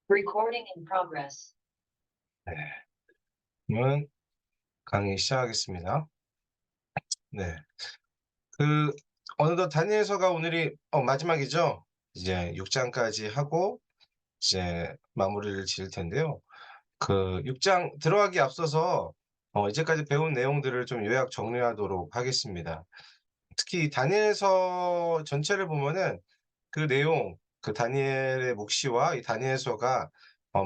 Recording in progress. 네. 그러면 강의 시작하겠습니다. 네. 그, 어느덧 다니엘서가 오늘이 마지막이죠. 이제 6장까지 하고, 이제 마무리를 지을 텐데요. 그 6장 들어가기 앞서서, 이제까지 배운 내용들을 좀 요약 정리하도록 하겠습니다. 특히 다니엘서 전체를 보면은 그 내용, 그 다니엘의 묵시와 이 다니엘서가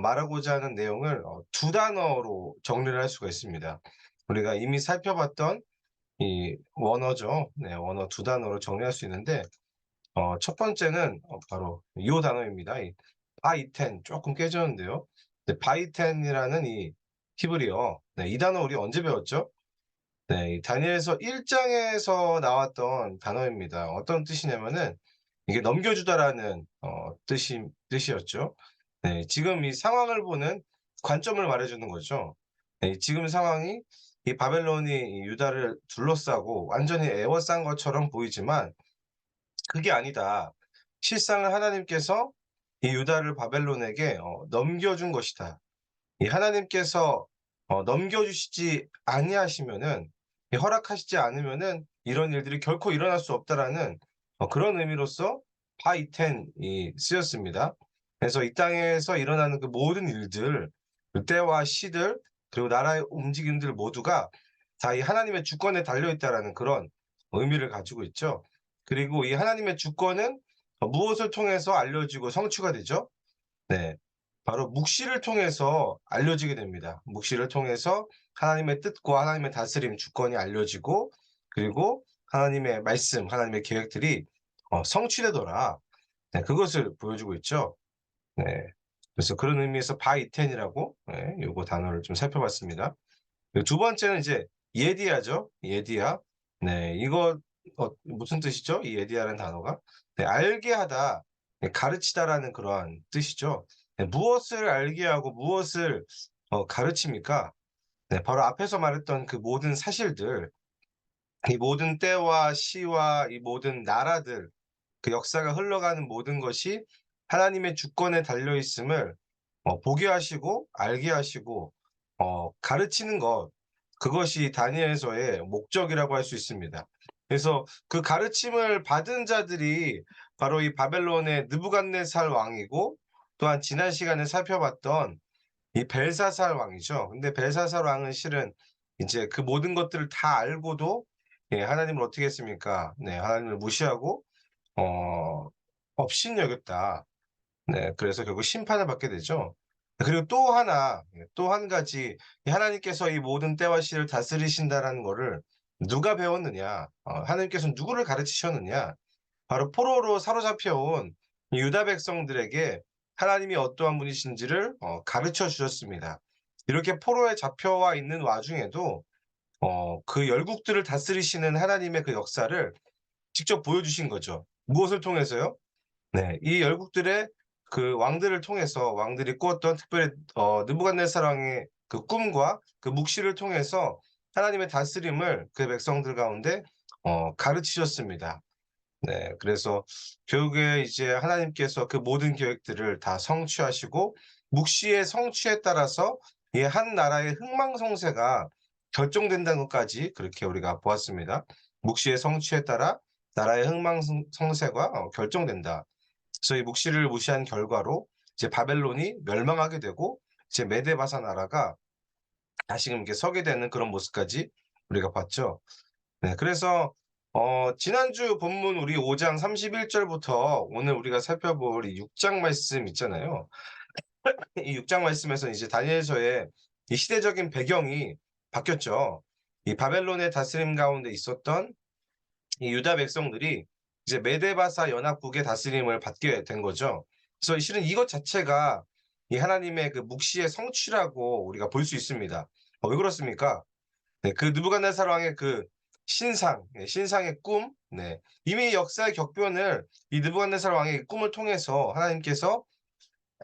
말하고자 하는 내용을 두 단어로 정리를 할 수가 있습니다. 우리가 이미 살펴봤던 이 원어죠. 네, 원어 두 단어로 정리할 수 있는데 첫 번째는 바로 이 단어입니다. 이 바이텐 조금 깨졌는데요. 네, 바이텐이라는 이 히브리어. 네, 이 단어 우리 언제 배웠죠? 네, 이 다니엘서 1장에서 나왔던 단어입니다. 어떤 뜻이냐면은 이게 넘겨주다라는 뜻이었죠. 네, 지금 이 상황을 보는 관점을 말해주는 거죠. 네, 지금 상황이 이 바벨론이 이 유다를 둘러싸고 완전히 에워싼 것처럼 보이지만 그게 아니다. 실상은 하나님께서 이 유다를 바벨론에게 넘겨준 것이다. 이 하나님께서 넘겨주시지 아니하시면은, 허락하시지 않으면은 이런 일들이 결코 일어날 수 없다라는 그런 의미로서 바이텐이 쓰였습니다. 그래서 이 땅에서 일어나는 그 모든 일들, 그 때와 시들, 그리고 나라의 움직임들 모두가 다 이 하나님의 주권에 달려 있다라는 그런 의미를 가지고 있죠. 그리고 이 하나님의 주권은 무엇을 통해서 알려지고 성취가 되죠? 네. 바로 묵시를 통해서 알려지게 됩니다. 묵시를 통해서 하나님의 뜻과 하나님의 다스림, 주권이 알려지고, 그리고 하나님의 말씀, 하나님의 계획들이 성취되더라. 네, 그것을 보여주고 있죠. 네. 그래서 그런 의미에서 바이텐이라고 요거 단어를 좀 살펴봤습니다. 그리고 두 번째는 이제 예디야죠. 예디야. 네, 이거 무슨 뜻이죠? 이 예디야라는 단어가 네, 알게 하다, 네, 가르치다라는 그러한 뜻이죠. 네, 무엇을 알게 하고 무엇을 가르칩니까? 네, 바로 앞에서 말했던 그 모든 사실들, 이 모든 때와 시와 이 모든 나라들, 그 역사가 흘러가는 모든 것이 하나님의 주권에 달려 있음을 보게 하시고 알게 하시고 가르치는 것, 그것이 다니엘서의 목적이라고 할 수 있습니다. 그래서 그 가르침을 받은 자들이 바로 이 바벨론의 느부갓네살 왕이고, 또한 지난 시간에 살펴봤던 이 벨사살 왕이죠. 근데 벨사살 왕은 실은 이제 그 모든 것들을 다 알고도 하나님을 어떻게 했습니까? 네, 하나님을 무시하고 업신여겼다. 네, 그래서 결국 심판을 받게 되죠. 그리고 또 하나, 또 한 가지, 이 하나님께서 이 모든 때와 시를 다스리신다라는 거를 누가 배웠느냐? 하나님께서 누구를 가르치셨느냐? 바로 포로로 사로잡혀온 이 유다 백성들에게 하나님이 어떠한 분이신지를 가르쳐 주셨습니다. 이렇게 포로에 잡혀와 있는 와중에도 그 열국들을 다스리시는 하나님의 그 역사를 직접 보여주신 거죠. 무엇을 통해서요? 네, 이 열국들의 그 왕들을 통해서 왕들이 꾸었던 특별히 느부갓네살 왕의 그 꿈과 그 묵시를 통해서 하나님의 다스림을 그 백성들 가운데 가르치셨습니다. 네, 그래서 결국에 이제 하나님께서 그 모든 계획들을 다 성취하시고 묵시의 성취에 따라서 이 한 나라의 흥망성쇠가 결정된다는 것까지 그렇게 우리가 보았습니다. 묵시의 성취에 따라 나라의 흥망성쇠가 결정된다. 그래서 이 묵시를 무시한 결과로 이제 바벨론이 멸망하게 되고 이제 메데바사 나라가 다시금 이렇게 서게 되는 그런 모습까지 우리가 봤죠. 네, 그래서 지난주 본문 우리 5장 31절부터 오늘 우리가 살펴볼 이 6장 말씀 있잖아요. 이 6장 말씀에서 이제 다니엘서의 이 시대적인 배경이 바뀌었죠. 이 바벨론의 다스림 가운데 있었던 이 유다 백성들이 이제 메데바사 연합국의 다스림을 받게 된 거죠. 그래서 실은 이것 자체가 이 하나님의 그 묵시의 성취라고 우리가 볼 수 있습니다. 왜 그렇습니까? 네, 그 느부갓네살 왕의 그 신상, 신상의 꿈, 네, 이미 역사의 격변을 이 느부갓네살 왕의 꿈을 통해서 하나님께서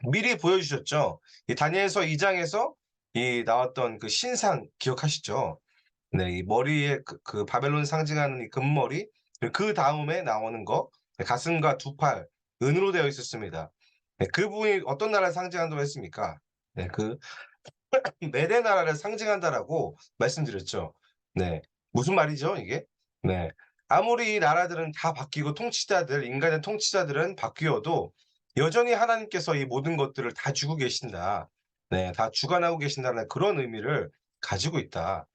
미리 보여주셨죠. 이 다니엘서 2장에서 이 나왔던 그 신상 기억하시죠? 네, 이 머리에 그 바벨론 상징하는 이 금머리, 그 다음에 나오는 거, 가슴과 두 팔, 은으로 되어 있었습니다. 네, 그 부분이 어떤 나라를 상징한다고 했습니까? 네, 그 메대 나라를 상징한다라고 말씀드렸죠. 네. 무슨 말이죠, 이게? 네. 아무리 이 나라들은 다 바뀌고 인간의 통치자들은 바뀌어도 여전히 하나님께서 이 모든 것들을 다 주고 계신다. 네. 다 주관하고 계신다는 그런 의미를 가지고 있다.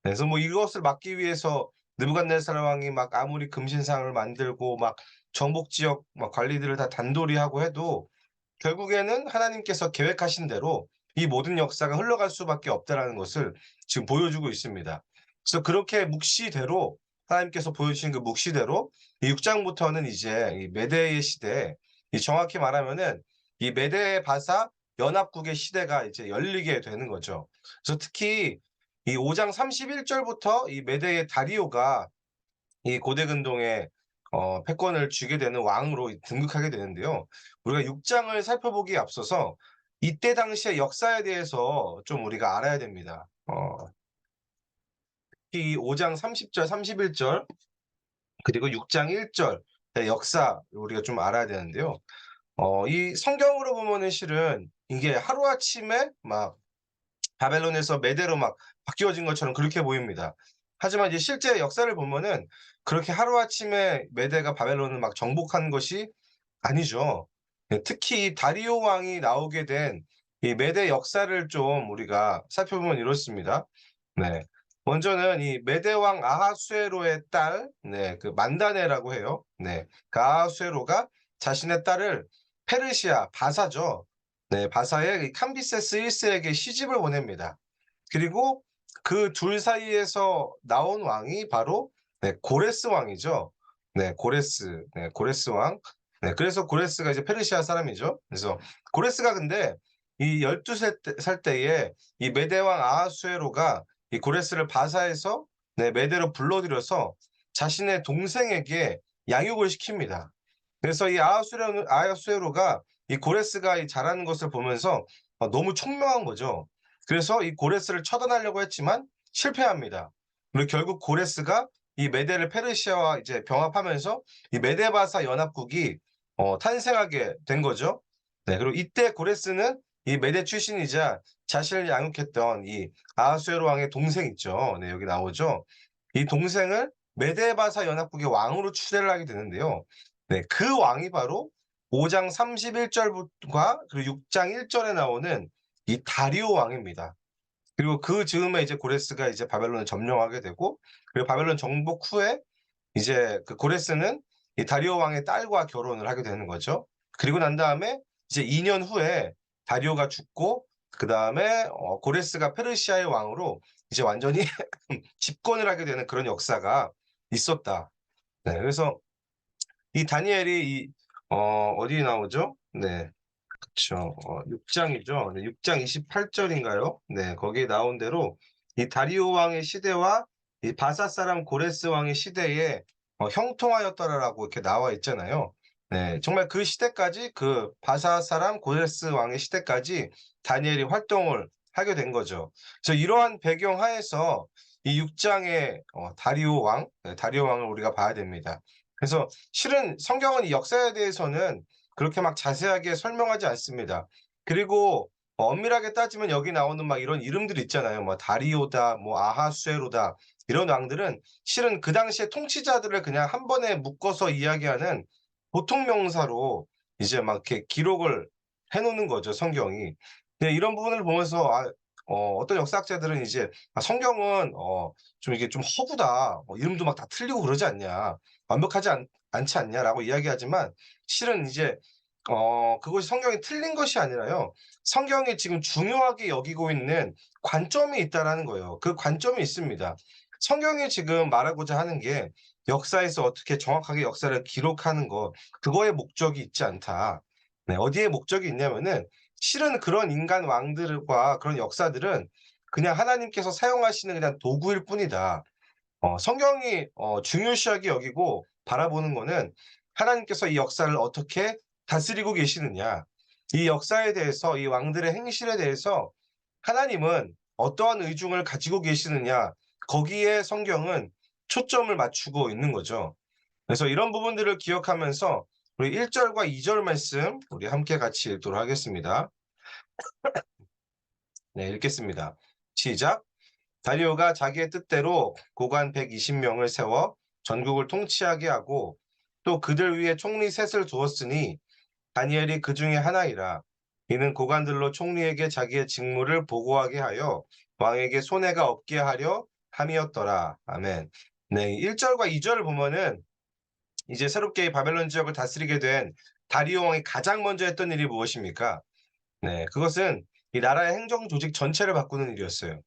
그래서 뭐 이것을 막기 위해서 느부갓네살 왕이 막 아무리 금신상을 만들고 막 정복 지역 막 관리들을 다 단돌이 하고 해도 결국에는 하나님께서 계획하신 대로 이 모든 역사가 흘러갈 수밖에 없다라는 것을 지금 보여주고 있습니다. 그래서 그렇게 묵시대로 하나님께서 보여주신 그 묵시대로 이 6 장부터는 이제 이 메대의 시대, 이 정확히 말하면은 이 메대 바사 연합국의 시대가 이제 열리게 되는 거죠. 그래서 특히 이 5장 31 절부터 이 메대의 다리오가 이 고대 근동에 패권을 쥐게 되는 왕으로 등극하게 되는데요. 우리가 6 장을 살펴보기에 앞서서 이때 당시의 역사에 대해서 좀 우리가 알아야 됩니다. 특히 5장 30 절, 31절 그리고 6장 1 절의 역사 우리가 좀 알아야 되는데요. 이 성경으로 보면은 실은 이게 하루아침에 막 바벨론에서 메대로 막 바뀌어진 것처럼 그렇게 보입니다. 하지만 이제 실제 역사를 보면은 그렇게 하루아침에 메대가 바벨론을 막 정복한 것이 아니죠. 네, 특히 이 다리오 왕이 나오게 된 이 메대 역사를 좀 우리가 살펴보면 이렇습니다. 네. 먼저는 이 메대 왕 아하수에로의 딸, 네, 그 만다네라고 해요. 네. 그 아하수에로가 자신의 딸을 페르시아 바사죠. 네, 바사의 이 캄비세스 1 세에게 시집을 보냅니다. 그리고 그 둘 사이에서 나온 왕이 바로 네, 고레스 왕이죠. 네, 고레스. 네, 고레스 왕. 네, 그래서 고레스가 이제 페르시아 사람이죠. 그래서 고레스가 근데 이 12 살 때에 이 메대 왕 아하수에로가 이 고레스를 바사에서 네, 메대로 불러들여서 자신의 동생에게 양육을 시킵니다. 그래서 이 아하수에로가 이 고레스가 이 잘하는 것을 보면서 너무 총명한 거죠. 그래서 이 고레스를 처단하려고 했지만 실패합니다. 그리고 결국 고레스가 이 메대를 페르시아와 이제 병합하면서 이 메데바사 연합국이 탄생하게 된 거죠. 네, 그리고 이때 고레스는 이 메대 출신이자 자신을 양육했던 이 아하수에로 왕의 동생 있죠. 네, 여기 나오죠. 이 동생을 메데바사 연합국의 왕으로 추대를 하게 되는데요. 네, 그 왕이 바로 5장 31 절과 그리고 6장 1 절에 나오는 이 다리오 왕입니다. 그리고 그 즈음에 이제 고레스가 이제 바벨론을 점령하게 되고 그리고 바벨론 정복 후에 이제 그 고레스는 이 다리오 왕의 딸과 결혼을 하게 되는 거죠. 그리고 난 다음에 이제 2년 후에 다리오가 죽고 그다음에 고레스가 페르시아의 왕으로 이제 완전히 집권을 하게 되는 그런 역사가 있었다. 네, 그래서 이 다니엘이 어디에 나오죠? 네. 그쵸. 6 장이죠. 네, 6장 28 절인가요? 네. 거기에 나온 대로 이 다리오 왕의 시대와 이 바사 사람 고레스 왕의 시대에 형통하였더라라고 이렇게 나와 있잖아요. 네. 정말 그 시대까지 그 바사 사람 고레스 왕의 시대까지 다니엘이 활동을 하게 된 거죠. 그래서 이러한 배경 하에서 이 6 장의 다리오 왕, 네, 다리오 왕을 우리가 봐야 됩니다. 그래서 실은 성경은 이 역사에 대해서는 그렇게 막 자세하게 설명하지 않습니다. 그리고 엄밀하게 따지면 여기 나오는 막 이런 이름들 있잖아요. 뭐 다리오다, 뭐 아하수에로다 이런 왕들은 실은 그 당시에 통치자들을 그냥 한 번에 묶어서 이야기하는 보통 명사로 이제 막 이렇게 기록을 해 놓는 거죠, 성경이. 네, 이런 부분을 보면서 어떤 역사학자들은 이제 성경은 좀 이게 좀 허구다. 이름도 막 다 틀리고 그러지 않냐. 완벽하지 않지 않냐."라고 이야기하지만 실은 이제 그것이 성경이 틀린 것이 아니라요. 성경이 지금 중요하게 여기고 있는 관점이 있다라는 거예요. 그 관점이 있습니다. 성경이 지금 말하고자 하는 게 역사에서 어떻게 정확하게 역사를 기록하는 것 그거에 목적이 있지 않다. 네, 어디에 목적이 있냐면은 실은 그런 인간 왕들과 그런 역사들은 그냥 하나님께서 사용하시는 그냥 도구일 뿐이다. 성경이 중요시하게 여기고 바라보는 거는 하나님께서 이 역사를 어떻게 다스리고 계시느냐. 이 역사에 대해서 이 왕들의 행실에 대해서 하나님은 어떠한 의중을 가지고 계시느냐. 거기에 성경은 초점을 맞추고 있는 거죠. 그래서 이런 부분들을 기억하면서 우리 1절과 2절 말씀 우리 함께 같이 읽도록 하겠습니다. 네, 읽겠습니다. 시작. 다리오가 자기의 뜻대로 고관 120명을 세워 전국을 통치하게 하고 또 그들 위에 총리 셋을 두었으니 다니엘이 그 중에 하나이라. 이는 고관들로 총리에게 자기의 직무를 보고하게 하여 왕에게 손해가 없게 하려 함이었더라. 아멘. 네, 1절과 2절을 보면은 이제 새롭게 이 바벨론 지역을 다스리게 된 다리오 왕이 가장 먼저 했던 일이 무엇입니까? 네, 그것은 이 나라의 행정 조직 전체를 바꾸는 일이었어요.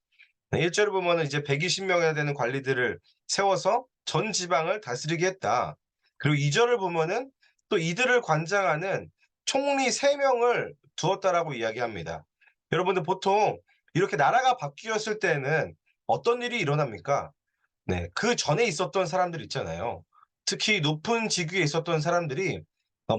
네, 1절을 보면은 이제 120명이나 되는 관리들을 세워서 전 지방을 다스리게 했다. 그리고 2절을 보면은 또 이들을 관장하는 총리 3명을 두었다라고 이야기합니다. 여러분들 보통 이렇게 나라가 바뀌었을 때는 어떤 일이 일어납니까? 네, 그 전에 있었던 사람들 있잖아요. 특히 높은 직위에 있었던 사람들이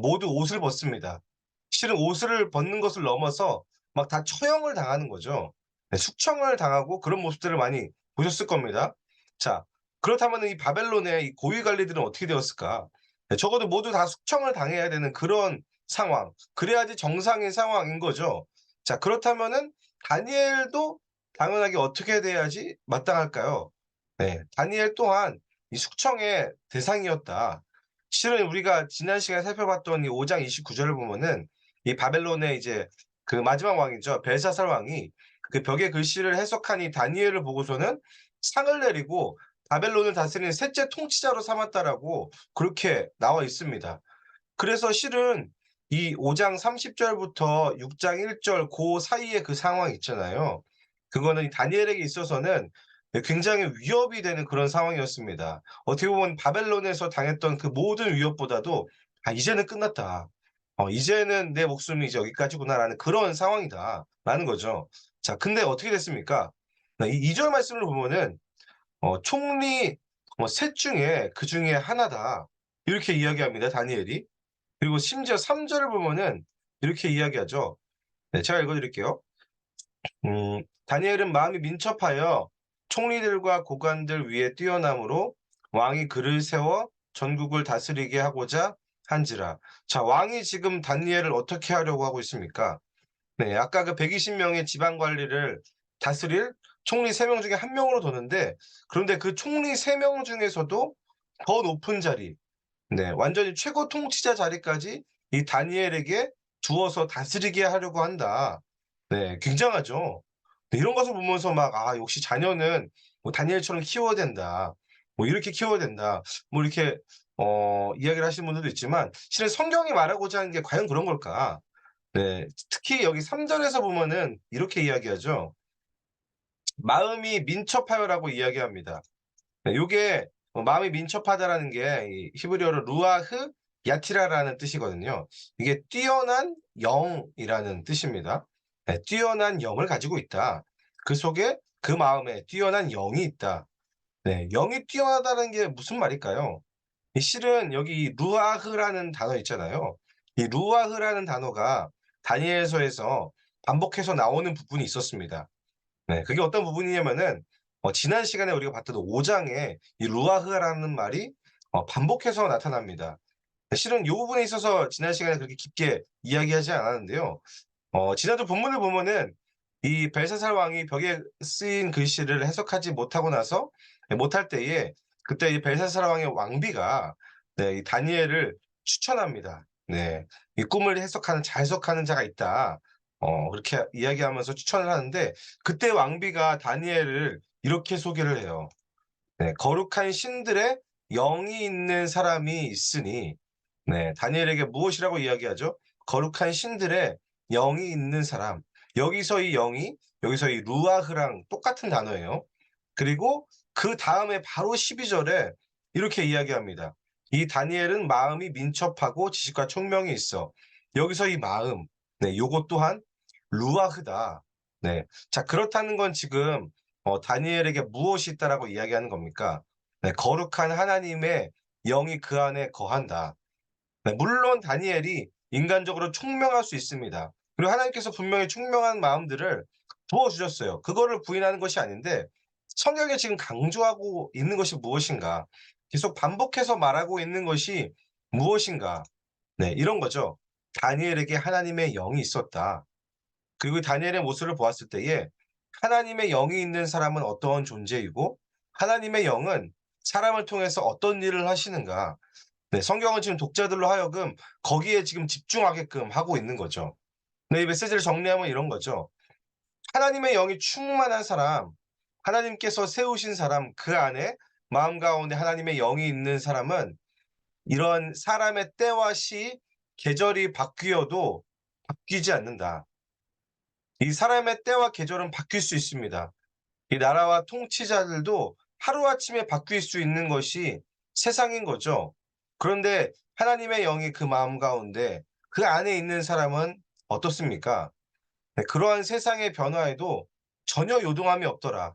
모두 옷을 벗습니다. 실은 옷을 벗는 것을 넘어서 막 다 처형을 당하는 거죠. 네, 숙청을 당하고 그런 모습들을 많이 보셨을 겁니다. 자, 그렇다면 이 바벨론의 이 고위 관리들은 어떻게 되었을까? 네, 적어도 모두 다 숙청을 당해야 되는 그런 상황. 그래야지 정상의 상황인 거죠. 자, 그렇다면은 다니엘도 당연하게 어떻게 돼야지 마땅할까요? 네, 다니엘 또한 이 숙청의 대상이었다. 실은 우리가 지난 시간에 살펴봤던 이 5장 29절을 보면은 이 바벨론의 이제 그 마지막 왕이죠. 벨사살 왕이 그 벽에 글씨를 해석한 이 다니엘을 보고서는 상을 내리고 바벨론을 다스리는 셋째 통치자로 삼았다라고 그렇게 나와 있습니다. 그래서 실은 이 5장 30절부터 6장 1절 그 사이에 그 상황 있잖아요. 그거는 이 다니엘에게 있어서는 굉장히 위협이 되는 그런 상황이었습니다. 어떻게 보면 바벨론에서 당했던 그 모든 위협보다도 '아 이제는 끝났다. 이제는 내 목숨이 이제 여기까지구나.'라는 그런 상황이다라는 거죠. 자 근데 어떻게 됐습니까? 이 2절 말씀을 보면은 총리 셋 중에 그중에 하나다. 이렇게 이야기합니다, 다니엘이. 그리고 심지어 3 절을 보면은 이렇게 이야기하죠. 네 제가 읽어 드릴게요. 다니엘은 마음이 민첩하여 총리들과 고관들 위에 뛰어남으로 왕이 그를 세워 전국을 다스리게 하고자 한지라. 자, 왕이 지금 다니엘을 어떻게 하려고 하고 있습니까? 네, 아까 그 120 명의 지방 관리를 다스릴 총리 3명 중에 1 명으로 뒀는데 그런데 그 총리 3명 중에서도 더 높은 자리, 네, 완전히 최고 통치자 자리까지 이 다니엘에게 두어서 다스리게 하려고 한다. 네, 굉장하죠. 네, 이런 것을 보면서 막 '아 역시 자녀는 뭐 다니엘처럼 키워야 된다. 뭐 이렇게 키워야 된다.' 뭐 이렇게 이야기를 하시는 분들도 있지만 실은 성경이 말하고자 하는 게 과연 그런 걸까? 네. 특히 여기 3 절에서 보면은 이렇게 이야기하죠. "마음이 민첩하여"라고 이야기합니다. 네, 요게 마음이 민첩하다라는 게 이 히브리어로 루아흐 야티라라는 뜻이거든요. 이게 뛰어난 영이라는 뜻입니다. 네, 뛰어난 영을 가지고 있다. 그 속에 그 마음에 뛰어난 영이 있다. 네, 영이 뛰어나다는 게 무슨 말일까요? 이 실은 여기 루아흐라는 단어 있잖아요. 이 루아흐라는 단어가 다니엘서에서 반복해서 나오는 부분이 있었습니다. 네. 그게 어떤 부분이냐면은 지난 시간에 우리가 봤던 5 장에 이 루아흐라는 말이 반복해서 나타납니다. 실은 요 부분에 있어서 지난 시간에 그렇게 깊게 이야기하지 않았는데요. 지난주 본문을 보면은 이 벨사살 왕이 벽에 쓰인 글씨를 해석하지 못하고 나서 못할 때에 그때 이 벨사살 왕의 왕비가 네 이 다니엘을 추천합니다. 네. "이 꿈을 해석하는 잘 해석하는 자가 있다." 그렇게 이야기하면서 추천을 하는데 그때 왕비가 다니엘을 이렇게 소개를 해요. 네. "거룩한 신들의 영이 있는 사람이 있으니" 네 다니엘에게 무엇이라고 이야기하죠? 거룩한 신들의 영이 있는 사람. 여기서 이 영이 여기서 이 루아흐랑 똑같은 단어예요. 그리고 그다음에 바로 12 절에 이렇게 이야기합니다. "이 다니엘은 마음이 민첩하고 지식과 총명이 있어." 여기서 이 마음, 네 요것 또한 루아흐다. 네. 자 그렇다는 건 지금 다니엘에게 무엇이 있다라고 이야기하는 겁니까? 네 거룩한 하나님의 영이 그 안에 거한다. 네 물론 다니엘이 인간적으로 총명할 수 있습니다. 그리고 하나님께서 분명히 총명한 마음들을 부어 주셨어요. 그거를 부인하는 것이 아닌데 성경에 지금 강조하고 있는 것이 무엇인가? 계속 반복해서 말하고 있는 것이 무엇인가? 네, 이런 거죠. 다니엘에게 하나님의 영이 있었다. 그리고 다니엘의 모습을 보았을 때에 하나님의 영이 있는 사람은 어떠한 존재이고 하나님의 영은 사람을 통해서 어떤 일을 하시는가. 네, 성경은 지금 독자들로 하여금 거기에 지금 집중하게끔 하고 있는 거죠. 네, 이 메시지를 정리하면 이런 거죠. 하나님의 영이 충만한 사람, 하나님께서 세우신 사람, 그 안에 마음 가운데 하나님의 영이 있는 사람은 이런 사람의 때와 시, 계절이 바뀌어도 바뀌지 않는다. 이 사람의 때와 계절은 바뀔 수 있습니다. 이 나라와 통치자들도 하루아침에 바뀔 수 있는 것이 세상인 거죠. 그런데 하나님의 영이 그 마음 가운데 그 안에 있는 사람은 어떻습니까? 네, 그러한 세상의 변화에도 전혀 요동함이 없더라.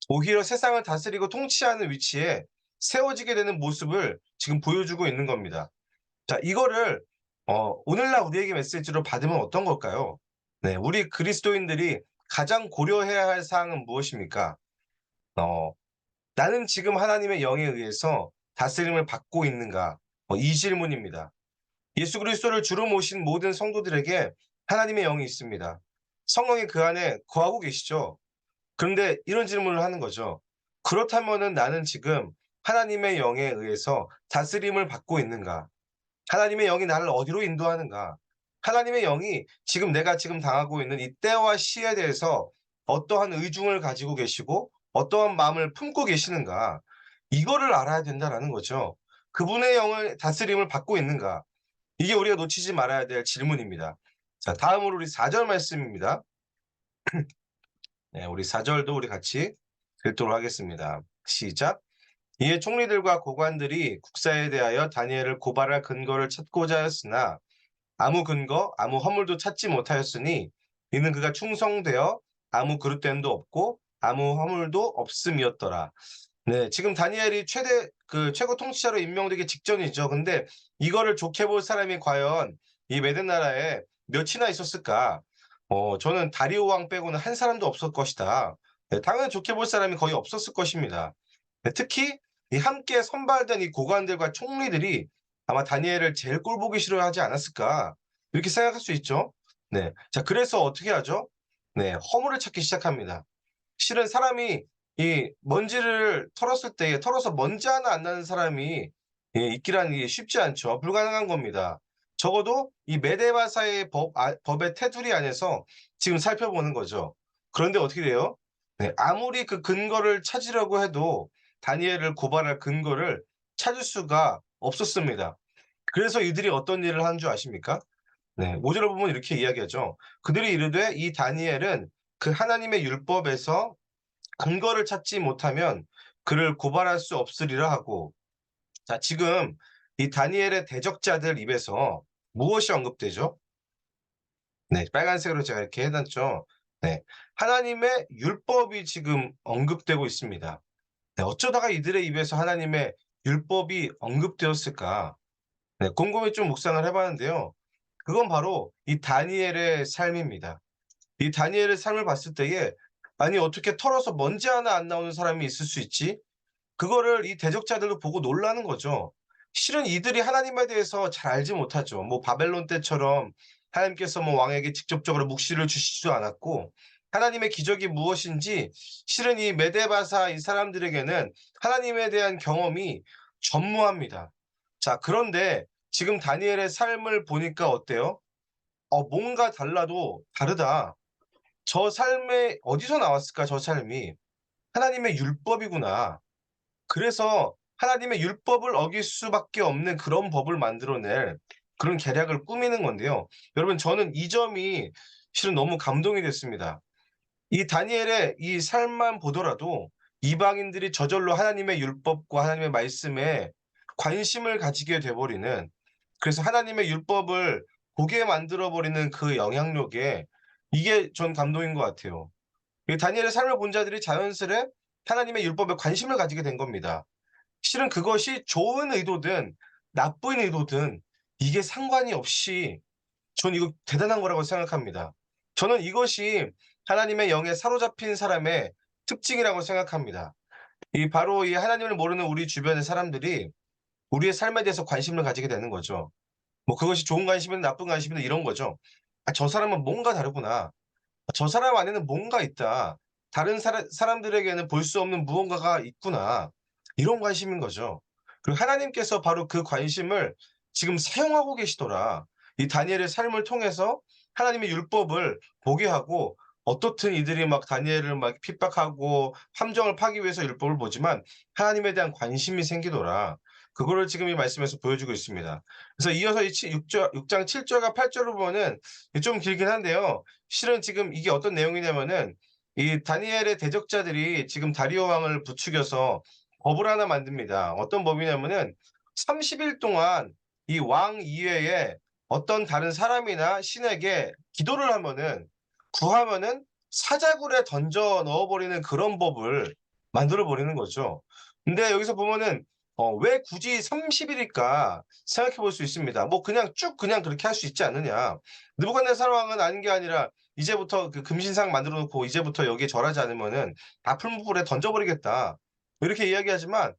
오히려 세상을 다스리고 통치하는 위치에 세워지게 되는 모습을 지금 보여주고 있는 겁니다. 자, 이거를 오늘날 우리에게 메시지로 받으면 어떤 걸까요? 네, 우리 그리스도인들이 가장 고려해야 할 사항은 무엇입니까? 어, 나는 지금 하나님의 영에 의해서 다스림을 받고 있는가? 이 질문입니다. 예수 그리스도를 주로 모신 모든 성도들에게 하나님의 영이 있습니다. 성령이 그 안에 거하고 계시죠. 그런데 이런 질문을 하는 거죠. 그렇다면은 나는 지금 하나님의 영에 의해서 다스림을 받고 있는가? 하나님의 영이 나를 어디로 인도하는가? 하나님의 영이 지금 내가 지금 당하고 있는 이 때와 시에 대해서 어떠한 의중을 가지고 계시고 어떠한 마음을 품고 계시는가? 이거를 알아야 된다라는 거죠. 그분의 영을 다스림을 받고 있는가? 이게 우리가 놓치지 말아야 될 질문입니다. 자, 다음으로 우리 4절 말씀입니다. 네, 우리 4절도 우리 같이 읽도록 하겠습니다. 시작. 이에 총리들과 고관들이 국사에 대하여 다니엘을 고발할 근거를 찾고자 하였으나 아무 근거, 아무 허물도 찾지 못하였으니 이는 그가 충성되어 아무 그릇됨도 없고 아무 허물도 없음이었더라. 네, 지금 다니엘이 최고 통치자로 임명되기 직전이죠. 근데 이거를 좋게 볼 사람이 과연 이 메드 나라에 몇이나 있었을까? 저는 다리오 왕 빼고는 한 사람도 없을 것이다. 네, 당연히 좋게 볼 사람이 거의 없었을 것입니다. 네, 특히 이 함께 선발된 이 고관들과 총리들이 아마 다니엘을 제일 꼴보기 싫어하지 않았을까? 이렇게 생각할 수 있죠. 네, 자 그래서 어떻게 하죠? 네, 허물을 찾기 시작합니다. 실은 사람이 이 먼지를 털었을 때에 털어서 먼지 하나 안 나는 사람이 있기란 게 쉽지 않죠. 불가능한 겁니다. 적어도 이 메데바사의 법의 테두리 안에서 지금 살펴보는 거죠. 그런데 어떻게 돼요? 네, 아무리 그 근거를 찾으려고 해도 다니엘을 고발할 근거를 찾을 수가 없었습니다. 그래서 이들이 어떤 일을 하는 줄 아십니까? 네, 5절을 보면 이렇게 이야기하죠. 그들이 이르되 이 다니엘은 그 하나님의 율법에서 근거를 찾지 못하면 그를 고발할 수 없으리라 하고, 자, 지금 이 다니엘의 대적자들 입에서 무엇이 언급되죠? 네, 빨간색으로 제가 이렇게 해놨죠. 네, 하나님의 율법이 지금 언급되고 있습니다. 네, 어쩌다가 이들의 입에서 하나님의 율법이 언급되었을까? 네, 곰곰이 좀 묵상을 해봤는데요. 그건 바로 이 다니엘의 삶입니다. 이 다니엘의 삶을 봤을 때에 아니 어떻게 털어서 먼지 하나 안 나오는 사람이 있을 수 있지? 그거를 이 대적자들도 보고 놀라는 거죠. 실은 이들이 하나님에 대해서 잘 알지 못하죠. 뭐 바벨론 때처럼 하나님께서 뭐 왕에게 직접적으로 묵시를 주시지도 않았고 하나님의 기적이 무엇인지 실은 이 메데바사 이 사람들에게는 하나님에 대한 경험이 전무합니다. 자, 그런데 지금 다니엘의 삶을 보니까 어때요? 뭔가 달라도 다르다. 저 삶에 어디서 나왔을까 저 삶이. 하나님의 율법이구나. 그래서 하나님의 율법을 어길 수밖에 없는 그런 법을 만들어낼 그런 계략을 꾸미는 건데요. 여러분 저는 이 점이 실은 너무 감동이 됐습니다. 이 다니엘의 이 삶만 보더라도 이방인들이 저절로 하나님의 율법과 하나님의 말씀에 관심을 가지게 돼 버리는 그래서 하나님의 율법을 보게 만들어 버리는 그 영향력에 이게 전 감동인 것 같아요. 이 다니엘의 삶을 본 자들이 자연스레 하나님의 율법에 관심을 가지게 된 겁니다. 실은 그것이 좋은 의도든 나쁜 의도든 이게 상관이 없이 전 이거 대단한 거라고 생각합니다. 저는 이것이 하나님의 영에 사로잡힌 사람의 특징이라고 생각합니다. 이 바로 이 하나님을 모르는 우리 주변의 사람들이 우리의 삶에 대해서 관심을 가지게 되는 거죠. 뭐 그것이 좋은 관심이든 나쁜 관심이든 이런 거죠. '아 저 사람은 뭔가 다르구나. 저 사람 안에는 뭔가 있다. 다른 사람들에게는 볼 수 없는 무언가가 있구나.' 이런 관심인 거죠. 그리고 하나님께서 바로 그 관심을 지금 사용하고 계시더라. 이 다니엘의 삶을 통해서 하나님의 율법을 보게 하고 어떻든 이들이 막 다니엘을 막 핍박하고 함정을 파기 위해서 율법을 보지만 하나님에 대한 관심이 생기더라. 그거를 지금 이 말씀에서 보여주고 있습니다. 그래서 이어서 이 6장 7 절과 8 절을 보면은 좀 길긴 한데요. 실은 지금 이게 어떤 내용이냐면은 이 다니엘의 대적자들이 지금 다리오 왕을 부추겨서 법을 하나 만듭니다. 어떤 법이냐면은 30일 동안 이 왕 이외에 어떤 다른 사람이나 신에게 기도를 하면은 구하면은 사자굴에 던져 넣어 버리는 그런 법을 만들어 버리는 거죠. 근데 여기서 보면은 왜 굳이 30 일일까 생각해 볼 수 있습니다. 뭐 그냥 쭉 그냥 그렇게 할 수 있지 않느냐. 느부갓네살 왕은 아닌 게 아니라 이제부터 그 금신상 만들어 놓고 이제부터 여기에 절하지 않으면은 다 풀무불에 던져 버리겠다. 이렇게 이야기하지만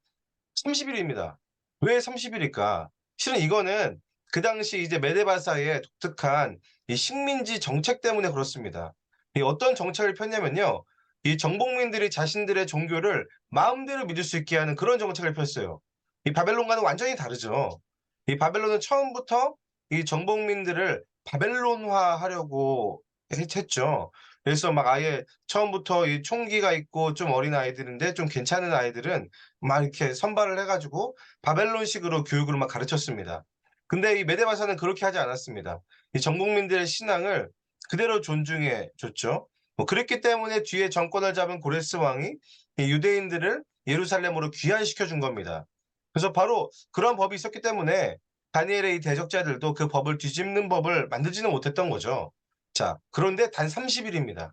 30 일입니다. 왜 30 일일까? 실은 이거는 그 당시 이제 메데바사의 독특한 이 식민지 정책 때문에 그렇습니다. 이 어떤 정책을 폈냐면요. 이 정복민들이 자신들의 종교를 마음대로 믿을 수 있게 하는 그런 정책을 폈어요. 이 바벨론과는 완전히 다르죠. 이 바벨론은 처음부터 이 정복민들을 바벨론화하려고 했죠. 그래서 막 아예 처음부터 이 총기가 있고 좀 어린 아이들인데 좀 괜찮은 아이들은 막 이렇게 선발을 해 가지고 바벨론식으로 교육을 막 가르쳤습니다. 근데 이 메데바사는 그렇게 하지 않았습니다. 이 정복민들의 신앙을 그대로 존중해 줬죠. 뭐 그랬기 때문에 뒤에 정권을 잡은 고레스 왕이 이 유대인들을 예루살렘으로 귀환시켜 준 겁니다. 그래서 바로 그런 법이 있었기 때문에 다니엘의 이 대적자들도 그 법을 뒤집는 법을 만들지는 못했던 거죠. 자, 그런데 단 30 일입니다.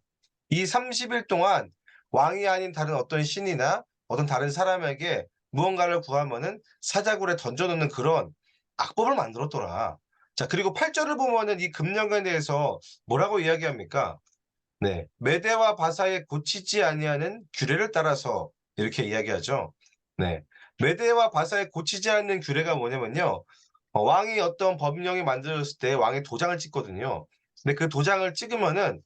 이 30일 동안 왕이 아닌 다른 어떤 신이나 어떤 다른 사람에게 무언가를 구하면은 사자굴에 던져 놓는 그런 악법을 만들었더라. 자, 그리고 8 절을 보면은 이 금령에 대해서 뭐라고 이야기합니까? 네. 메대와 바사에 고치지 아니하는 규례를 따라서 이렇게 이야기하죠. 네. 메대와 바사에 고치지 않는 규례가 뭐냐면요. 왕이 어떤 법령이 만들어졌을 때 왕이 도장을 찍거든요. 근데 그 도장을 찍으면은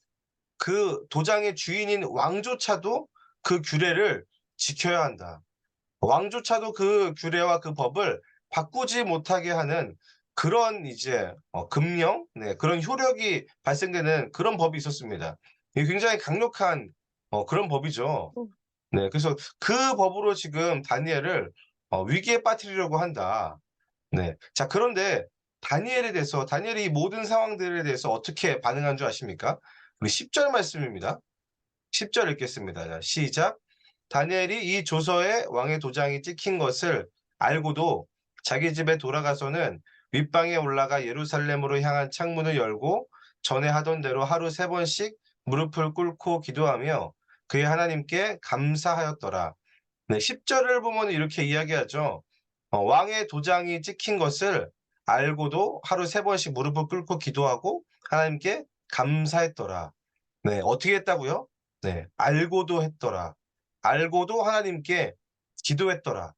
그 도장의 주인인 왕조차도 그 규례를 지켜야 한다. 왕조차도 그 규례와 그 법을 바꾸지 못하게 하는 그런 이제 금령, 네, 그런 효력이 발생되는 그런 법이 있었습니다. 이게 굉장히 강력한 그런 법이죠. 네, 그래서 그 법으로 지금 다니엘을 위기에 빠뜨리려고 한다. 네. 자, 그런데 다니엘에 대해서 다니엘이 이 모든 상황들에 대해서 어떻게 반응한 줄 아십니까? 우리 10절 말씀입니다. 10절 읽겠습니다. 자, 시작. 다니엘이 이 조서에 왕의 도장이 찍힌 것을 알고도 자기 집에 돌아가서는 윗방에 올라가 예루살렘으로 향한 창문을 열고 전에 하던 대로 하루 3번씩 무릎을 꿇고 기도하며 그의 하나님께 감사하였더라. 네, 10 절을 보면 이렇게 이야기하죠. 왕의 도장이 찍힌 것을 알고도 하루 3번씩 무릎을 꿇고 기도하고 하나님께 감사했더라. 네. 어떻게 했다고요? 네. 알고도 했더라. 알고도 하나님께 기도했더라.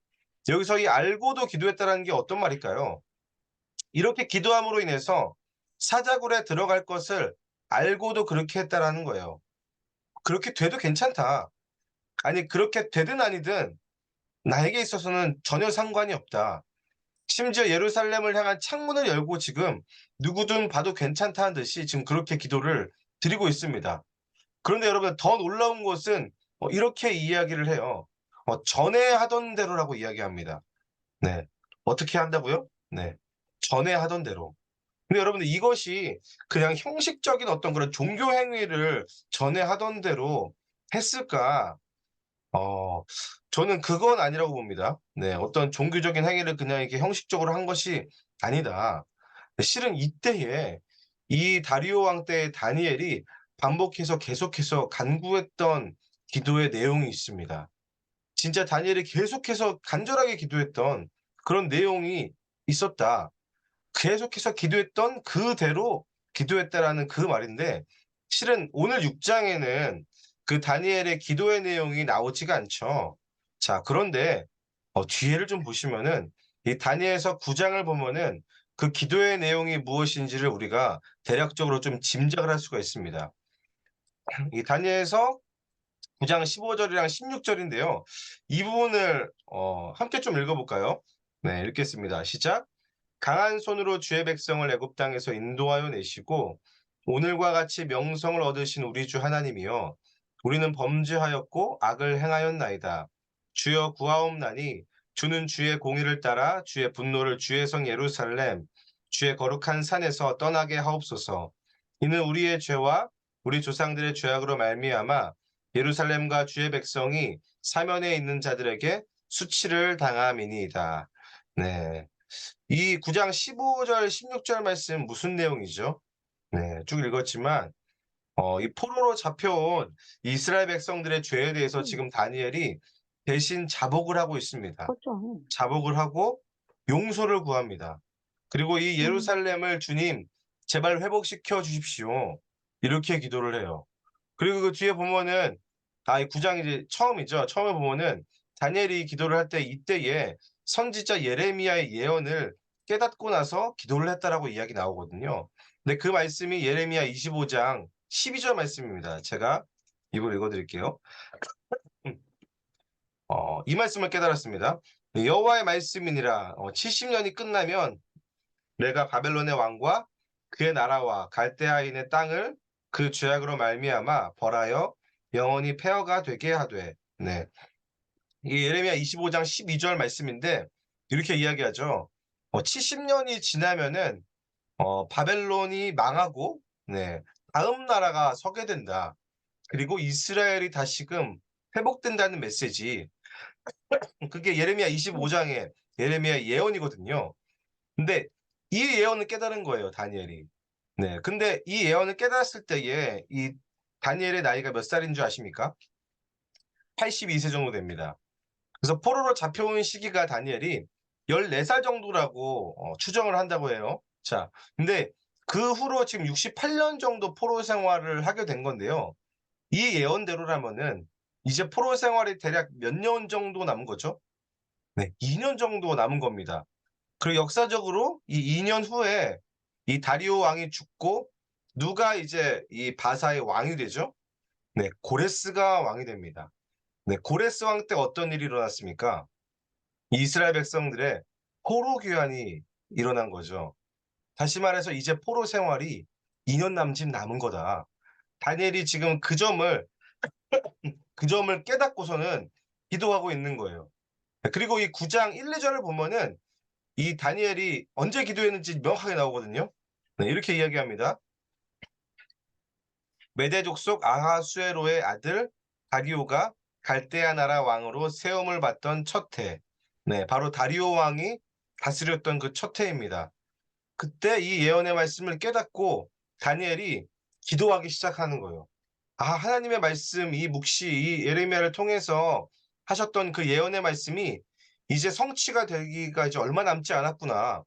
여기서 이 알고도 기도했다라는 게 어떤 말일까요? 이렇게 기도함으로 인해서 사자굴에 들어갈 것을 알고도 그렇게 했다라는 거예요. 그렇게 돼도 괜찮다. 아니 그렇게 되든 아니든 나에게 있어서는 전혀 상관이 없다. 심지어 예루살렘을 향한 창문을 열고 지금 누구든 봐도 괜찮다는 듯이 지금 그렇게 기도를 드리고 있습니다. 그런데 여러분 더 놀라운 것은 이렇게 이야기를 해요. 전에 하던 대로라고 이야기합니다. 네. 어떻게 한다고요? 네. 전에 하던 대로. 근데 여러분들 이것이 그냥 형식적인 어떤 그런 종교 행위를 전에 하던 대로 했을까? 어 저는 그건 아니라고 봅니다. 네. 어떤 종교적인 행위를 그냥 이렇게 형식적으로 한 것이 아니다. 실은 이때에 이 다리오 왕 때의 다니엘이 반복해서 계속해서 간구했던 기도의 내용이 있습니다. 진짜 다니엘이 계속해서 간절하게 기도했던 그런 내용이 있었다. 계속해서 기도했던 그대로 기도했다라는 그 말인데 실은 오늘 6 장에는 그 다니엘의 기도의 내용이 나오지가 않죠. 자, 그런데 뒤에를 좀 보시면은 이 다니엘서 9 장을 보면은 그 기도의 내용이 무엇인지를 우리가 대략적으로 좀 짐작을 할 수가 있습니다. 이 다니엘서 9장 15절이랑 16절인데요. 이 부분을 함께 좀 읽어볼까요? 네, 읽겠습니다. 시작. 강한 손으로 주의 백성을 애굽 땅에서 인도하여 내시고 오늘과 같이 명성을 얻으신 우리 주 하나님이여 우리는 범죄하였고 악을 행하였나이다. 주여 구하옵나니 주는 주의 공의를 따라 주의 분노를 주의 성 예루살렘 주의 거룩한 산에서 떠나게 하옵소서. 이는 우리의 죄와 우리 조상들의 죄악으로 말미암아 예루살렘과 주의 백성이 사면에 있는 자들에게 수치를 당함이니이다. 네. 이 9장 15절, 16절 말씀 무슨 내용이죠? 네, 쭉 읽었지만 이 포로로 잡혀온 이스라엘 백성들의 죄에 대해서 지금 다니엘이 대신 자복을 하고 있습니다. 그죠. 자복을 하고 용서를 구합니다. 그리고 이 예루살렘을 주님 제발 회복시켜 주십시오. 이렇게 기도를 해요. 그리고 그 뒤에 보면은 이 9장 이제 처음이죠. 처음에 보면은 다니엘이 기도를 할 때 이때에 선지자 예레미야의 예언을 깨닫고 나서 기도를 했다라고 이야기 나오거든요. 근데 그 말씀이 예레미야 25장 12절 말씀입니다. 제가 이걸 읽어드릴게요. 이 말씀을 깨달았습니다. 여호와의 말씀이니라 70년이 끝나면 내가 바벨론의 왕과 그의 나라와 갈대아인의 땅을 그 죄악으로 말미암아 벌하여 영원히 폐허가 되게 하되. 네. 이 예레미야 25장 12절 말씀인데 이렇게 이야기하죠. 70년이 지나면은 바벨론이 망하고 네. 다음 나라가 서게 된다. 그리고 이스라엘이 다시금 회복된다는 메시지. 그게 예레미야 25장의 예레미야 예언이거든요. 근데 이 예언을 깨달은 거예요, 다니엘이. 네. 근데 이 예언을 깨달았을 때에 이 다니엘의 나이가 몇 살인 줄 아십니까? 82세 정도 됩니다. 그래서 포로로 잡혀온 시기가 다니엘이 14살 정도라고 추정을 한다고 해요. 자, 근데 그 후로 지금 68년 정도 포로 생활을 하게 된 건데요. 이 예언대로라면은 이제 포로 생활이 대략 몇 년 정도 남은 거죠? 네, 2년 정도 남은 겁니다. 그리고 역사적으로 이 2년 후에 이 다리오 왕이 죽고 누가 이제 이 바사의 왕이 되죠? 네, 고레스가 왕이 됩니다. 네, 고레스 왕 때 어떤 일이 일어났습니까? 이스라엘 백성들의 포로 귀환이 일어난 거죠. 다시 말해서 이제 포로 생활이 2년 남짓 남은 거다. 다니엘이 지금 그 점을 깨닫고서는 기도하고 있는 거예요. 그리고 이 9장 1, 2절을 보면은 이 다니엘이 언제 기도했는지 명확하게 나오거든요. 네, 이렇게 이야기합니다. 메대 족속 아하수에로의 아들 다리오가 갈대아 나라 왕으로 세움을 받던 첫 해. 네, 바로 다리오 왕이 다스렸던 그 첫 해입니다. 그때 이 예언의 말씀을 깨닫고 다니엘이 기도하기 시작하는 거예요. 하나님의 말씀, 이 묵시, 이 예레미야를 통해서 하셨던 그 예언의 말씀이 이제 성취가 되기가 이제 얼마 남지 않았구나.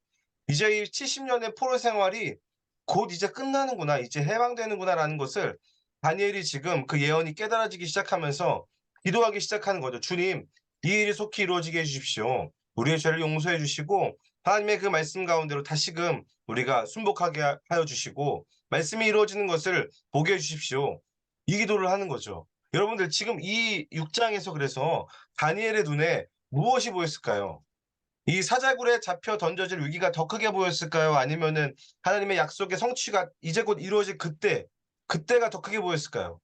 이제 이 70년의 포로 생활이 곧 이제 끝나는구나. 이제 해방되는구나라는 것을 다니엘이 지금 그 예언이 깨달아지기 시작하면서 기도하기 시작하는 거죠. 주님, 이 일이 속히 이루어지게 해주십시오. 우리의 죄를 용서해 주시고 하나님의 그 말씀 가운데로 다시금 우리가 순복하게 하여 주시고 말씀이 이루어지는 것을 보게 해 주십시오. 이 기도를 하는 거죠. 여러분들 지금 이 6장에서 그래서 다니엘의 눈에 무엇이 보였을까요? 이 사자굴에 잡혀 던져질 위기가 더 크게 보였을까요? 아니면은 하나님의 약속의 성취가 이제 곧 이루어질 그때가 더 크게 보였을까요?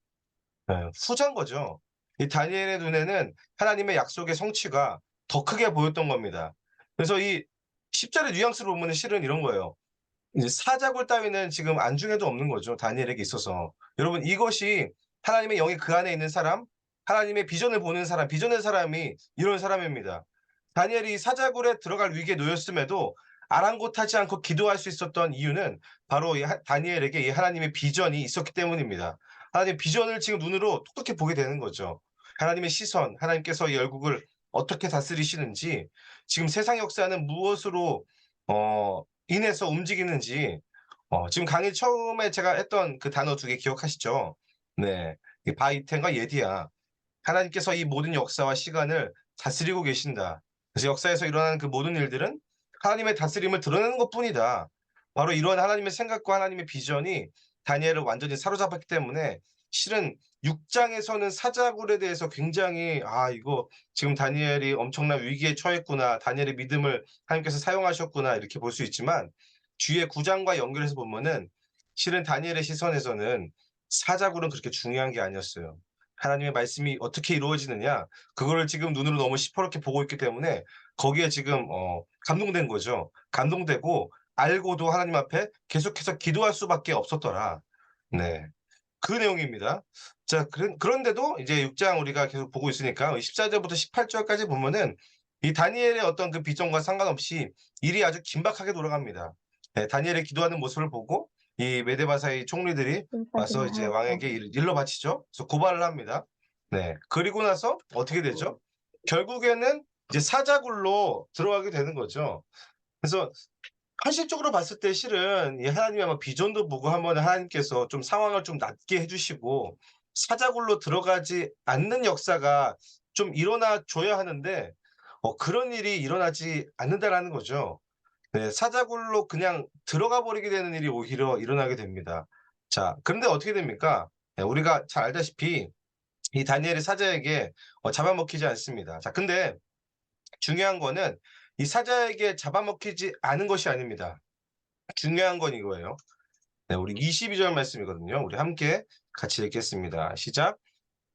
네, 후자인 거죠. 이 다니엘의 눈에는 하나님의 약속의 성취가 더 크게 보였던 겁니다. 그래서 이 10절의 뉘앙스를 보면 실은 이런 거예요. 이제 사자굴 따위는 지금 안중에도 없는 거죠. 다니엘에게 있어서. 여러분, 이것이 하나님의 영이 그 안에 있는 사람, 하나님의 비전을 보는 사람, 비전의 사람이 이런 사람입니다. 다니엘이 사자굴에 들어갈 위기에 놓였음에도 아랑곳하지 않고 기도할 수 있었던 이유는 바로 다니엘에게 이 하나님의 비전이 있었기 때문입니다. 하나님의 비전을 지금 눈으로 톡톡히 보게 되는 거죠. 하나님의 시선, 하나님께서 이 열국을 어떻게 다스리시는지, 지금 세상 역사는 무엇으로 인해서 움직이는지, 지금 강의 처음에 제가 했던 그 단어 2개 기억하시죠? 네. 이 바이텐과 예디야. 하나님께서 이 모든 역사와 시간을 다스리고 계신다. 그래서 역사에서 일어나는 그 모든 일들은 하나님의 다스림을 드러내는 것뿐이다. 바로 이런 하나님의 생각과 하나님의 비전이 다니엘을 완전히 사로잡았기 때문에 실은 6장에서는 사자굴에 대해서 굉장히 이거 지금 다니엘이 엄청난 위기에 처했구나. 다니엘의 믿음을 하나님께서 사용하셨구나. 이렇게 볼 수 있지만 뒤에 9장과 연결해서 보면은 실은 다니엘의 시선에서는 사자굴은 그렇게 중요한 게 아니었어요. 하나님의 말씀이 어떻게 이루어지느냐, 그거를 지금 눈으로 너무 시퍼렇게 보고 있기 때문에 거기에 지금 감동된 거죠. 감동되고 알고도 하나님 앞에 계속해서 기도할 수밖에 없었더라. 네. 그 내용입니다. 자, 그런데도 이제 6장 우리가 계속 보고 있으니까 14절부터 18절까지 보면은 이 다니엘의 어떤 그 비전과 상관없이 일이 아주 긴박하게 돌아갑니다. 네, 다니엘의 기도하는 모습을 보고 이 메데바사의 총리들이 와서 이제 왕에게 일러 바치죠. 그래서 고발을 합니다. 네. 그리고 나서 어떻게 되죠? 결국에는 이제 사자굴로 들어가게 되는 거죠. 그래서 현실적으로 봤을 때 실은 이 하나님의 아마 비전도 보고 한번 하나님께서 좀 상황을 좀 낮게 해주시고 사자굴로 들어가지 않는 역사가 좀 일어나 줘야 하는데 그런 일이 일어나지 않는다라는 거죠. 네, 사자굴로 그냥 들어가 버리게 되는 일이 오히려 일어나게 됩니다. 자, 그런데 어떻게 됩니까? 네, 우리가 잘 알다시피 이 다니엘이 사자에게 잡아먹히지 않습니다. 자, 근데 중요한 거는 이 사자에게 잡아먹히지 않은 것이 아닙니다. 중요한 건 이거예요. 네, 우리 22절 말씀이거든요. 우리 함께 같이 읽겠습니다. 시작.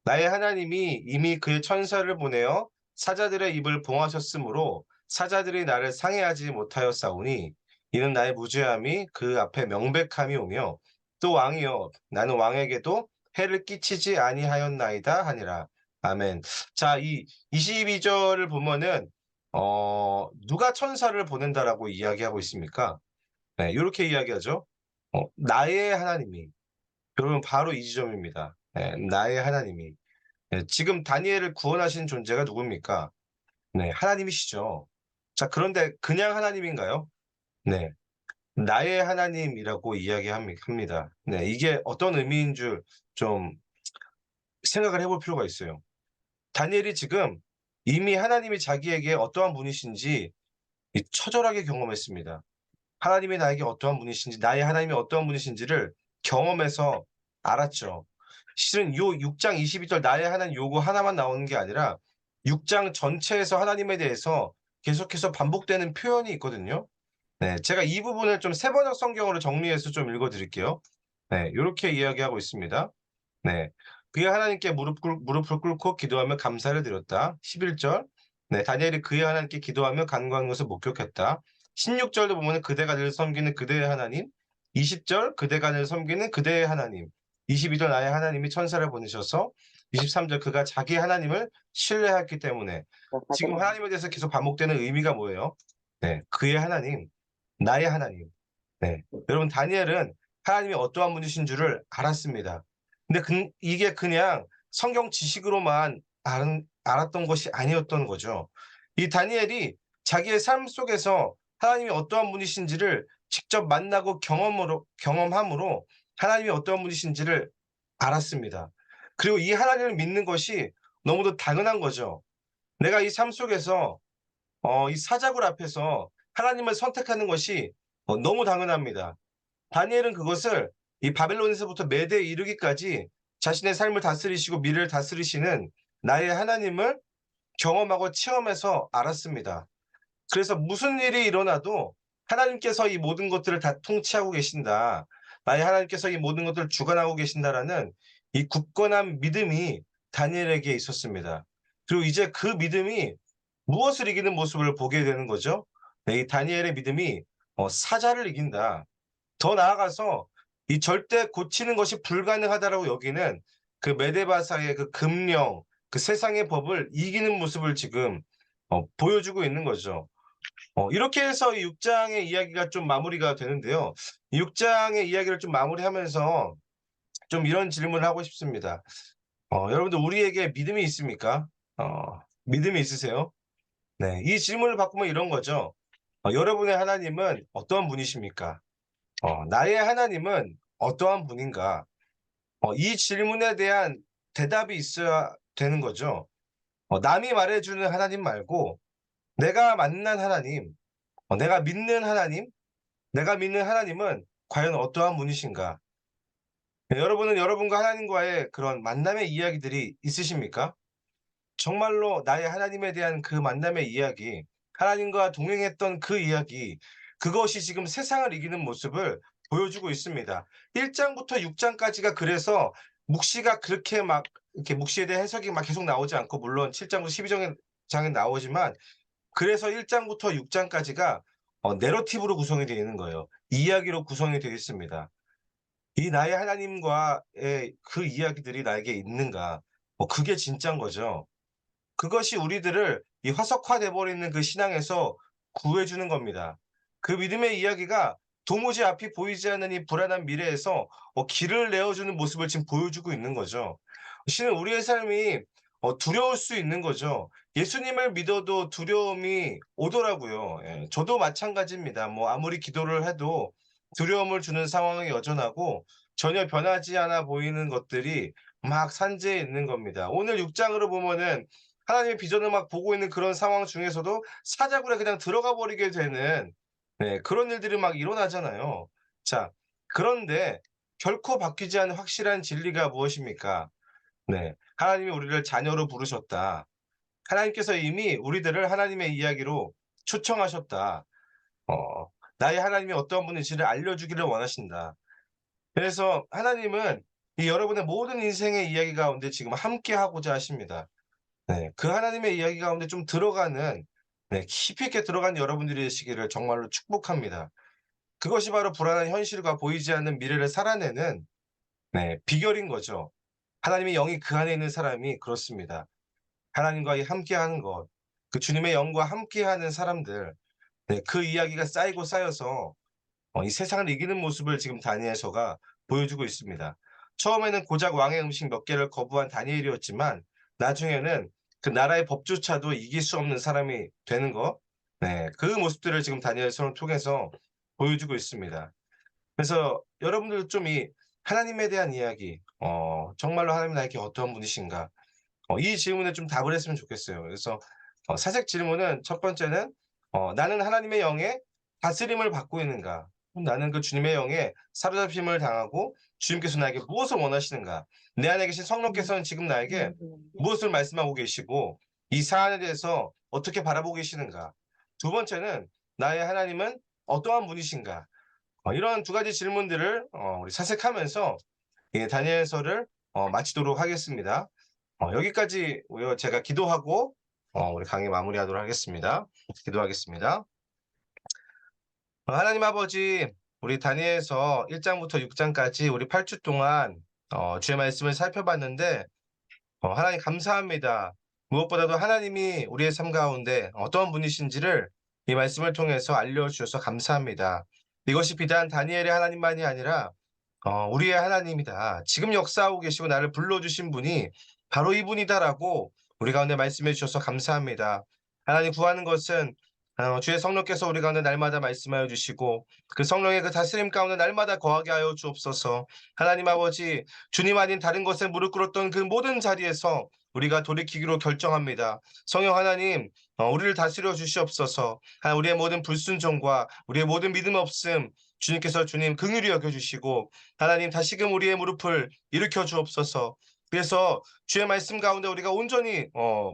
나의 하나님이 이미 그의 천사를 보내어 사자들의 입을 봉하셨으므로 사자들이 나를 상해하지 못하였사오니 이는 나의 무죄함이 그 앞에 명백함이 오며 또 왕이여 나는 왕에게도 해를 끼치지 아니하였나이다 하니라. 아멘. 자, 이 22절을 보면은 누가 천사를 보낸다라고 이야기하고 있습니까? 네, 요렇게 이야기하죠. 나의 하나님이. 여러분 바로 이 지점입니다. 네, 나의 하나님이. 네, 지금 다니엘을 구원하신 존재가 누굽니까? 네, 하나님이시죠. 자, 그런데 그냥 하나님인가요? 네, 나의 하나님이라고 이야기합니다. 네, 이게 어떤 의미인 줄 좀 생각을 해볼 필요가 있어요. 다니엘이 지금 이미 하나님이 자기에게 어떠한 분이신지 처절하게 경험했습니다. 하나님이 나에게 어떠한 분이신지, 나의 하나님이 어떠한 분이신지를 경험해서 알았죠. 실은 요 6장 22절 나의 하나님 요거 하나만 나오는 게 아니라 6장 전체에서 하나님에 대해서 계속해서 반복되는 표현이 있거든요. 네, 제가 이 부분을 좀 세번역 성경으로 정리해서 좀 읽어 드릴게요. 네, 요렇게 이야기하고 있습니다. 네. 그의 하나님께 무릎을 꿇고 기도하며 감사를 드렸다. 11절. 네, 다니엘이 그의 하나님께 기도하며 간구한 것을 목격했다. 16절도 보면 그대가 늘 섬기는 그대의 하나님. 20절 그대가 늘 섬기는 그대의 하나님. 22절 나의 하나님이 천사를 보내셔서 23절 그가 자기 하나님을 신뢰했기 때문에 지금 하나님에 대해서 계속 반복되는 의미가 뭐예요? 네, 그의 하나님, 나의 하나님. 네. 여러분 다니엘은 하나님이 어떠한 분이신 줄을 알았습니다. 근데 이게 그냥 성경 지식으로만 알았던 것이 아니었던 거죠. 이 다니엘이 자기의 삶 속에서 하나님이 어떠한 분이신지를 직접 만나고 경험함으로 하나님이 어떠한 분이신지를 알았습니다. 그리고 이 하나님을 믿는 것이 너무도 당연한 거죠. 내가 이 삶 속에서 이 사자굴 앞에서 하나님을 선택하는 것이 너무 당연합니다. 다니엘은 그것을 이 바벨론에서부터 메대에 이르기까지 자신의 삶을 다스리시고 미래를 다스리시는 나의 하나님을 경험하고 체험해서 알았습니다. 그래서 무슨 일이 일어나도 하나님께서 이 모든 것들을 다 통치하고 계신다. 나의 하나님께서 이 모든 것들을 주관하고 계신다라는 이 굳건한 믿음이 다니엘에게 있었습니다. 그리고 이제 그 믿음이 무엇을 이기는 모습을 보게 되는 거죠. 네, 이 다니엘의 믿음이 사자를 이긴다. 더 나아가서 이 절대 고치는 것이 불가능하다라고 여기는 그 메데바사의 그 금령, 그 세상의 법을 이기는 모습을 지금 보여주고 있는 거죠. 이렇게 해서 이 6장의 이야기가 좀 마무리가 되는데요. 이 6장의 이야기를 좀 마무리하면서 좀 이런 질문을 하고 싶습니다. 여러분들 우리에게 믿음이 있습니까? 믿음이 있으세요? 네, 이 질문을 바꾸면 이런 거죠. 여러분의 하나님은 어떠한 분이십니까? 나의 하나님은 어떠한 분인가? 이 질문에 대한 대답이 있어야 되는 거죠. 남이 말해주는 하나님 말고 내가 만난 하나님, 내가 믿는 하나님, 내가 믿는 하나님은 과연 어떠한 분이신가? 여러분은 여러분과 하나님과의 그런 만남의 이야기들이 있으십니까? 정말로 나의 하나님에 대한 그 만남의 이야기, 하나님과 동행했던 그 이야기, 그것이 지금 세상을 이기는 모습을 보여주고 있습니다. 1 장부터 6 장까지가 그래서 묵시가 그렇게 막 이렇게 묵시에 대한 해석이 막 계속 나오지 않고, 물론 7 장부터 12 장에 나오지만, 그래서 1 장부터 6 장까지가 내러티브로 구성이 되어 있는 거예요. 이야기로 구성이 되어 있습니다. 이 나의 하나님과의 그 이야기들이 나에게 있는가? 그게 진짠 거죠. 그것이 우리들을 이 화석화돼 버리는 그 신앙에서 구해 주는 겁니다. 그 믿음의 이야기가 도무지 앞이 보이지 않는 이 불안한 미래에서 길을 내어 주는 모습을 지금 보여주고 있는 거죠. 실은 우리의 삶이 두려울 수 있는 거죠. 예수님을 믿어도 두려움이 오더라고요. 예. 저도 마찬가지입니다. 뭐 아무리 기도를 해도 두려움을 주는 상황이 여전하고, 전혀 변하지 않아 보이는 것들이 막 산재해 있는 겁니다. 오늘 6 장으로 보면은 하나님의 비전을 막 보고 있는 그런 상황 중에서도 사자굴에 그냥 들어가 버리게 되는, 네, 그런 일들이 막 일어나잖아요. 자, 그런데 결코 바뀌지 않는 확실한 진리가 무엇입니까? 네. 하나님이 우리를 자녀로 부르셨다. 하나님께서 이미 우리들을 하나님의 이야기로 초청하셨다. 어 나의 하나님이 어떤 분인지를 알려주기를 원하신다. 그래서 하나님은 이 여러분의 모든 인생의 이야기 가운데 지금 함께하고자 하십니다. 네. 그 하나님의 이야기 가운데 좀 들어가는, 네, 깊이 있게 들어간 여러분들이 되시기를 정말로 축복합니다. 그것이 바로 불안한 현실과 보이지 않는 미래를 살아내는, 네, 비결인 거죠. 하나님의 영이 그 안에 있는 사람이 그렇습니다. 하나님과 이 함께하는 것, 그 주님의 영과 함께하는 사람들, 네, 그 이야기가 쌓이고 쌓여서 이 세상을 이기는 모습을 지금 다니엘서가 보여주고 있습니다. 처음에는 고작 왕의 음식 몇 개를 거부한 다니엘이었지만, 나중에는 그 나라의 법조차도 이길 수 없는 사람이 되는 것, 네, 그 모습들을 지금 다니엘서를 통해서 보여주고 있습니다. 그래서 여러분들도 좀 이 하나님에 대한 이야기, 정말로 하나님 나에게 어떤 분이신가, 이 질문에 좀 답을 했으면 좋겠어요. 그래서 사색 질문은 첫 번째는 '나는 하나님의 영의 다스림을 받고 있는가? 나는 그 주님의 영에 사로잡힘을 당하고 주님께서 나에게 무엇을 원하시는가? 내 안에 계신 성령께서는 지금 나에게 무엇을 말씀하고 계시고 이 사안에 대해서 어떻게 바라보고 계시는가?' 두 번째는 '나의 하나님은 어떠한 분이신가?' 이런 두 가지 질문들을 우리 사색하면서 이 다니엘서를 마치도록 하겠습니다. 여기까지고요. 제가 기도하고 우리 강의 마무리하도록 하겠습니다. 기도하겠습니다. 하나님 아버지, 우리 다니엘서 1 장부터 6 장까지 우리 8주 동안 주의 말씀을 살펴봤는데, 하나님 감사합니다. 무엇보다도 하나님이 우리의 삶 가운데 어떤 분이신지를 이 말씀을 통해서 알려주셔서 감사합니다. 이것이 비단 다니엘의 하나님만이 아니라 우리의 하나님이다. 지금 역사하고 계시고 나를 불러주신 분이 바로 이분이다라고 우리 가운데 말씀해 주셔서 감사합니다. 하나님, 구하는 것은 주의 성령께서 우리 가운데 날마다 말씀하여 주시고 그 성령의 그 다스림 가운데 날마다 거하게 하여 주옵소서. 하나님 아버지, 주님 아닌 다른 것에 무릎 꿇었던 그 모든 자리에서 우리가 돌이키기로 결정합니다. 성령 하나님, 우리를 다스려 주시옵소서. 우리의 모든 불순종과 우리의 모든 믿음 없음, 주님께서 주님 긍휼히 여겨 주시고 하나님 다시금 우리의 무릎을 일으켜 주옵소서. 그래서 주의 말씀 가운데 우리가 온전히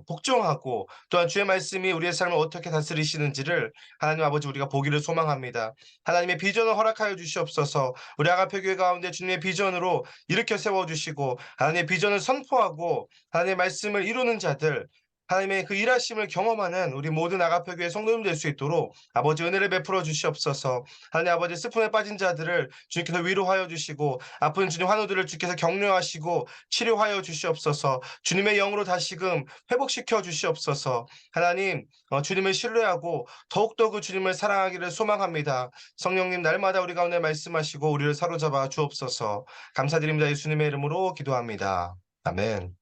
복종하고, 또한 주의 말씀이 우리의 삶을 어떻게 다스리시는지를 하나님 아버지 우리가 보기를 소망합니다. 하나님의 비전을 허락하여 주시옵소서. 우리 아가페 교회 가운데 주님의 비전으로 일으켜 세워 주시고 하나님의 비전을 선포하고 하나님의 말씀을 이루는 자들, 하나님의 그 일하심을 경험하는 우리 모든 아가페 교회 성도님 될 수 있도록 아버지 은혜를 베풀어 주시옵소서. 하나님 아버지, 슬픔에 빠진 자들을 주님께서 위로하여 주시고 아픈 주님 환우들을 주께서 격려하시고 치료하여 주시옵소서. 주님의 영으로 다시금 회복시켜 주시옵소서. 하나님, 주님을 신뢰하고 더욱더 그 주님을 사랑하기를 소망합니다. 성령님, 날마다 우리 가운데 말씀하시고 우리를 사로잡아 주옵소서. 감사드립니다. 예수님의 이름으로 기도합니다. 아멘.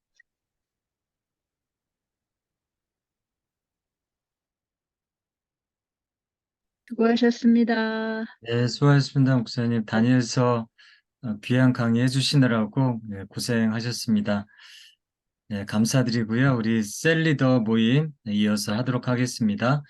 수고하셨습니다. 네, 수고하셨습니다, 목사님. 다니엘서 귀한 강의 해주시느라고 고생하셨습니다. 네, 감사드리고요. 우리 셀리더 모임 이어서 하도록 하겠습니다.